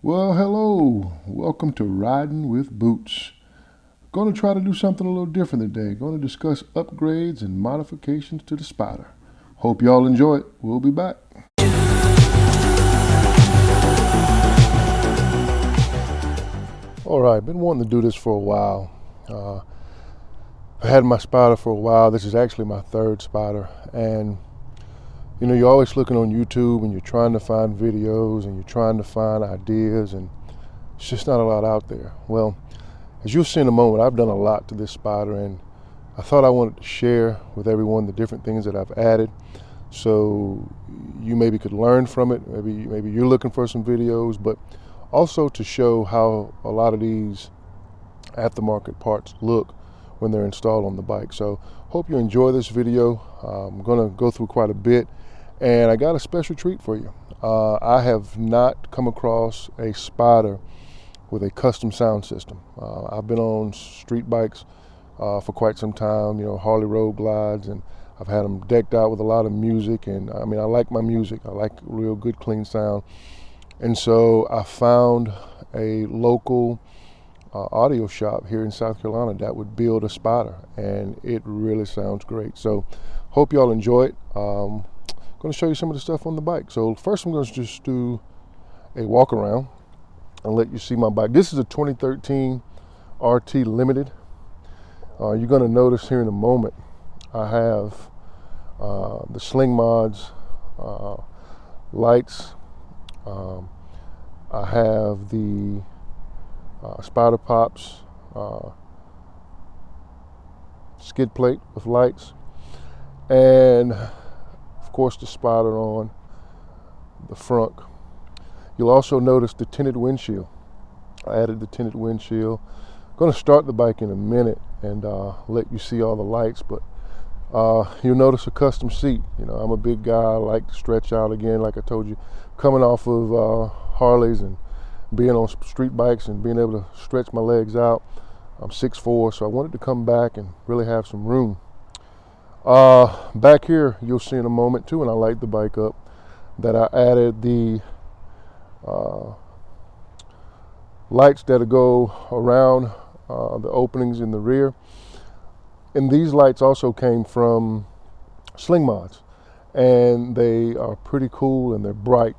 Well, hello. Welcome to Riding with Boots. Going to try to do something a little different today. Going to discuss upgrades and modifications to the Spyder. Hope y'all enjoy it. We'll be back. All right, been wanting to do this for a while. I've had my Spyder for a while. This is actually my third Spyder, and you're always looking on YouTube and you're trying to find videos and you're trying to find ideas, and it's just not a lot out there. Well, as you'll see in a moment, I've done a lot to this Spyder, and I thought I wanted to share with everyone the different things that I've added, so you maybe could learn from it. Maybe you're looking for some videos, but also to show how a lot of these aftermarket parts look when they're installed on the bike. So hope you enjoy this video. I'm gonna go through quite a bit, and I got a special treat for you. I have not come across a Spyder with a custom sound system. I've been on street bikes for quite some time, Harley road glides, and I've had them decked out with a lot of music, and I mean, I like my music. I like real good, clean sound. And so I found a local audio shop here in South Carolina that would build a Spyder, and it really sounds great. So hope y'all enjoy it. I'm going to show you some of the stuff on the bike. So first I'm going to just do a walk around and let you see my bike. This is a 2013 RT Limited. You're going to notice here in a moment I have the Sling Mods lights. I have the Spyder Pops skid plate with lights, and of course the Spyder on the front. You'll also notice the tinted windshield. I added the tinted windshield. I'm going to start the bike in a minute and let you see all the lights, but you'll notice a custom seat. I'm a big guy. I like to stretch out, again, like I told you, coming off of Harleys and being on street bikes and being able to stretch my legs out. I'm 6'4", so I wanted to come back and really have some room. Back here, you'll see in a moment too, and I light the bike up, that I added the lights that go around the openings in the rear. And these lights also came from Sling Mods, and they are pretty cool and they're bright.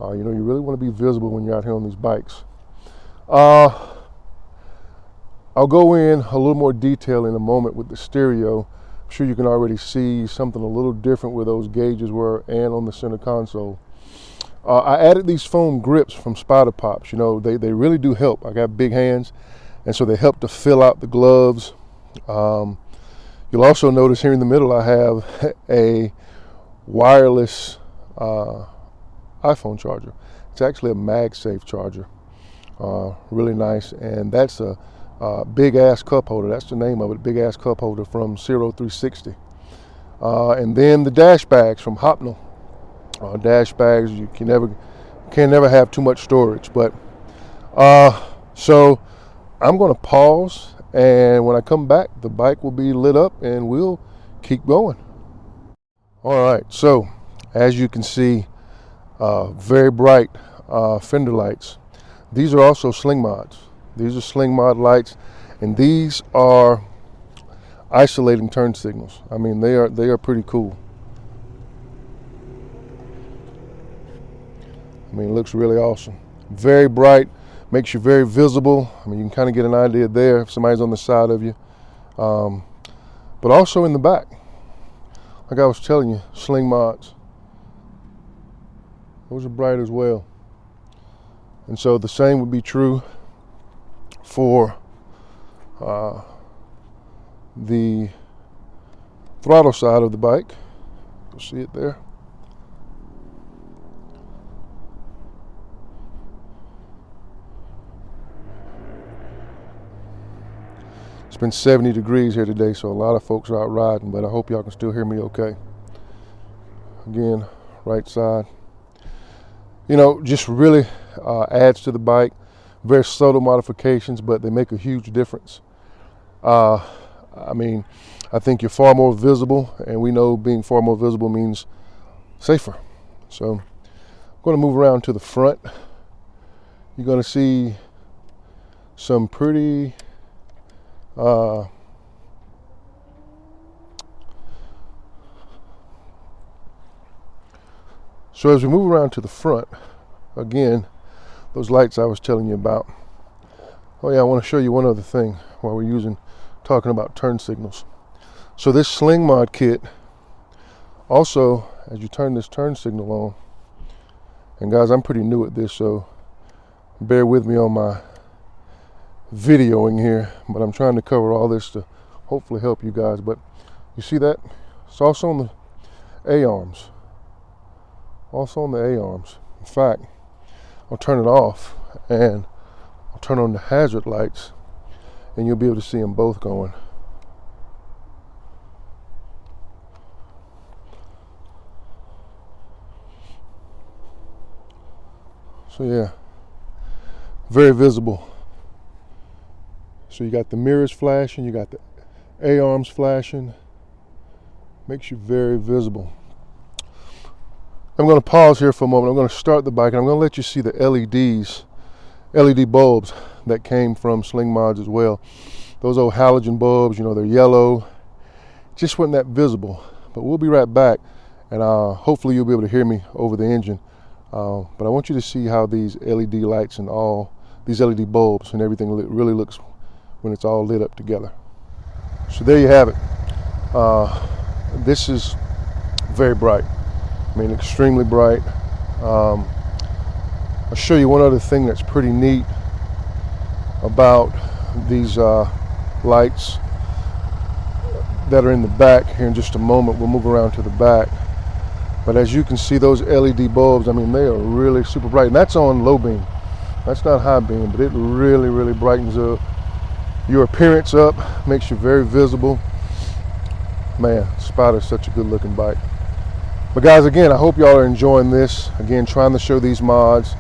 You really want to be visible when you're out here on these bikes. I'll go in a little more detail in a moment with the stereo. I'm sure you can already see something a little different where those gauges were and on the center console. I added these foam grips from Spyder Pops. They really do help. I got big hands, and so they help to fill out the gloves. You'll also notice here in the middle I have a wireless iPhone charger. It's actually a MagSafe charger. Really nice, and that's a big ass cup holder. That's the name of it, big ass cup holder from Zero 360. And then the dash bags from Hopnell. Dash bags, you can never have too much storage. But so I'm going to pause, and when I come back, the bike will be lit up and we'll keep going. All right, so as you can see, very bright fender lights. These are also Sling Mods. These are Sling Mod lights, and these are isolating turn signals. I mean, they are pretty cool. I mean, it looks really awesome. Very bright, makes you very visible. I mean, you can kind of get an idea there if somebody's on the side of you. But also in the back, like I was telling you, Sling Mods. Those are bright as well. And so the same would be true for the throttle side of the bike. You'll see it there. It's been 70 degrees here today, so a lot of folks are out riding, but I hope y'all can still hear me okay. Again, right side. Just really adds to the bike. Very subtle modifications, but they make a huge difference. I mean, I think you're far more visible, and we know being far more visible means safer. So I'm going to move around to the front. you're going to see some pretty so as we move around to the front, again, those lights I was telling you about. Oh yeah, I want to show you one other thing while we're talking about turn signals. So this sling mod kit, also, as you turn this turn signal on, and guys, I'm pretty new at this, so bear with me on my videoing here, but I'm trying to cover all this to hopefully help you guys. But you see that? It's also on the A-arms. Also on the A-arms. In fact, I'll turn it off and I'll turn on the hazard lights and you'll be able to see them both going. So yeah, very visible. So you got the mirrors flashing, you got the A-arms flashing. Makes you very visible. I'm going to pause here for a moment. I'm going to start the bike and I'm going to let you see the LED bulbs that came from Sling Mods as well. Those old halogen bulbs, you know, they're yellow. Just wasn't that visible. But we'll be right back and hopefully you'll be able to hear me over the engine. But I want you to see how these LED lights and all these LED bulbs and everything really looks when it's all lit up together. So there you have it. This is very bright. I mean, extremely bright. I'll show you one other thing that's pretty neat about these lights that are in the back here in just a moment. We'll move around to the back. But as you can see, those LED bulbs, I mean, they are really super bright. And that's on low beam. That's not high beam, but it really brightens up your appearance up, makes you very visible. Man, Spyder's such a good looking bike. But guys, again, I hope y'all are enjoying this. Again, trying to show these mods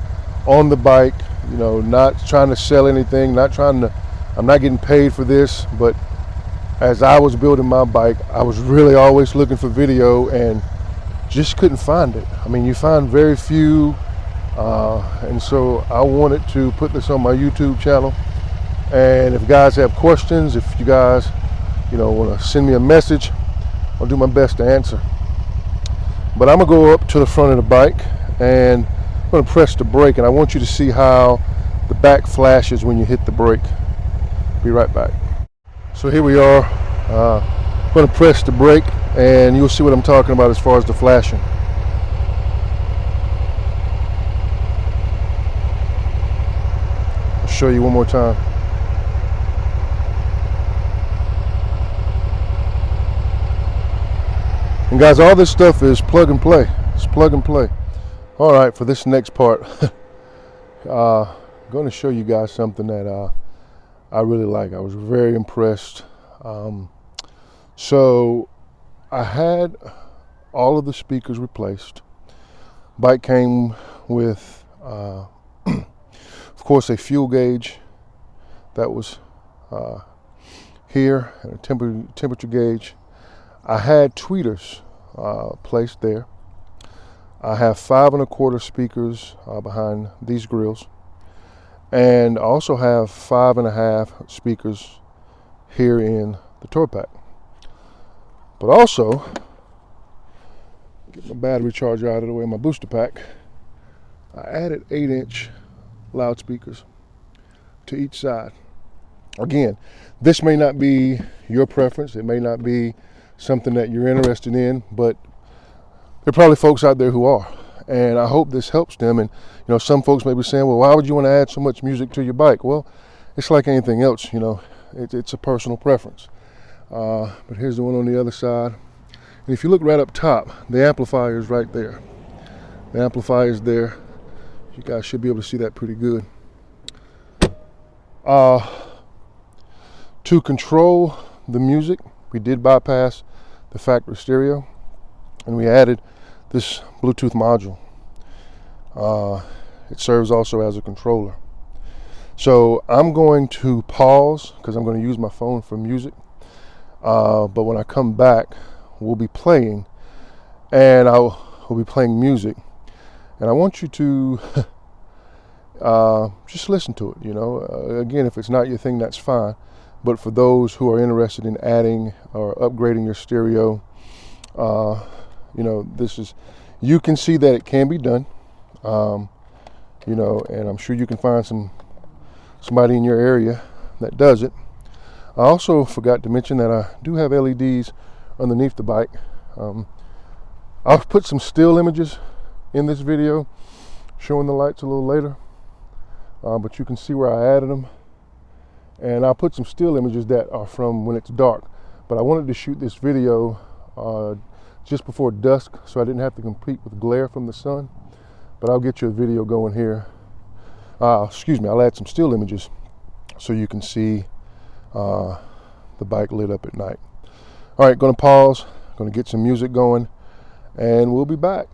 on the bike, you know, not trying to sell anything, I'm not getting paid for this, but as I was building my bike, I was really always looking for video and just couldn't find it. I mean, you find very few, and so I wanted to put this on my YouTube channel. And if guys have questions, if you guys, you know, want to send me a message, I'll do my best to answer. But I'm gonna go up to the front of the bike and I'm gonna press the brake, and I want you to see how the back flashes when you hit the brake. Be right back. So here we are. I'm gonna press the brake and you'll see what I'm talking about as far as the flashing. I'll show you one more time. And guys, all this stuff is plug and play. It's plug and play. All right, for this next part, I'm going to show you guys something that I really like. I was very impressed. So I had all of the speakers replaced. Bike came with, of course, a fuel gauge that was here, and a temperature gauge. I had tweeters placed there. I have 5 1/4 speakers behind these grills, and I also have 5 1/2 speakers here in the tour pack. But also, get my battery charger out of the way, my booster pack, I added 8-inch loudspeakers to each side. Again, this may not be your preference. It may not be something that you're interested in, but there are probably folks out there who are, and I hope this helps them. And you know, some folks may be saying, well, why would you want to add so much music to your bike? Well, it's like anything else, you know, it's a personal preference. But here's the one on the other side, and if you look right up top, the amplifier is right there. The amplifier is there. You guys should be able to see that pretty good. To control the music, we did bypass the factory stereo, and we added this Bluetooth module. It serves also as a controller. So I'm going to pause because I'm going to use my phone for music. But when I come back, we'll be playing, and we'll be playing music. And I want you to just listen to it. Again, if it's not your thing, that's fine. But for those who are interested in adding or upgrading your stereo, you can see that it can be done. And I'm sure you can find somebody in your area that does it. I also forgot to mention that I do have LEDs underneath the bike. I'll put some still images in this video showing the lights a little later, but you can see where I added them. And I'll put some still images that are from when it's dark. But I wanted to shoot this video just before dusk, so I didn't have to compete with glare from the sun. But I'll get you a video going here. I'll add some still images so you can see the bike lit up at night. All right, gonna pause, gonna get some music going, and we'll be back.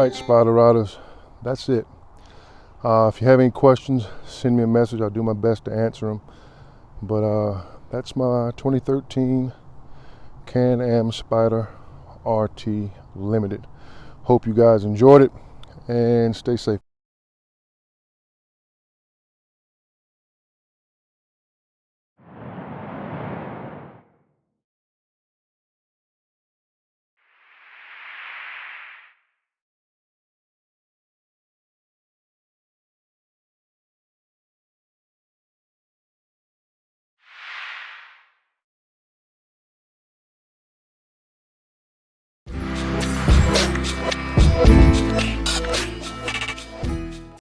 Alright, Spyder Riders, that's it. If you have any questions, send me a message. I'll do my best to answer them. But that's my 2013 Can Am Spyder RT Limited. Hope you guys enjoyed it, and stay safe.